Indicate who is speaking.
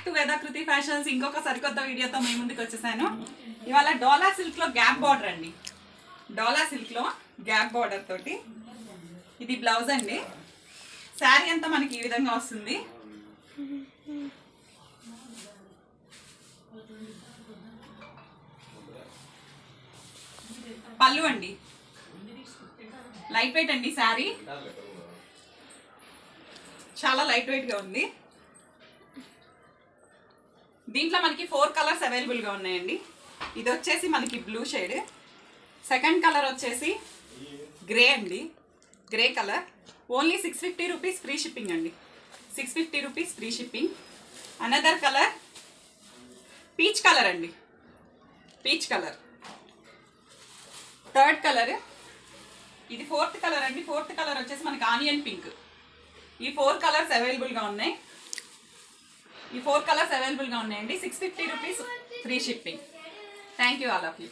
Speaker 1: Back to వేదాకృతి fashions ఇంకొక సరికొత్త వీడియోతో మీ ముందుకు వచ్చేసాను. ఇవాళ డోలా సిల్క్ లో గ్యాప్ బార్డర్ అండి. డోలా సిల్క్ లో గ్యాప్ బార్డర్ తోటి ఇది బ్లౌజ్ అండి. శారీ అంతా మనకి ఈ విధంగా వస్తుంది. పళ్ళు అండి, లైట్ వెయిట్ అండి. శారీ చాలా లైట్ వెయిట్ గా ఉంది. దీంట్లో మనకి 4 కలర్స్ అవైలబుల్ గా ఉన్నాయండి. ఇది వచ్చేసి మనకి బ్లూ షేడ్, సెకండ్ కలర్ వచ్చేసి గ్రే అండి, grey colour. Only 650 rupees free shipping అండి. 650 rupees free shipping. Another colour peach colour అండి, పీచ్ కలర్. థర్డ్ కలర్ ఇది 4th కలర్ అండి. 4th కలర్ వచ్చేసి మనకి ఆనియన్ పింక్. ఈ 4 కలర్స్ అవైలబుల్గా ఉన్నాయి. ఈ 4 కలర్స్ అవైలబుల్గా ఉన్నాయండి. 650 rupees free shipping. Thank you all of you.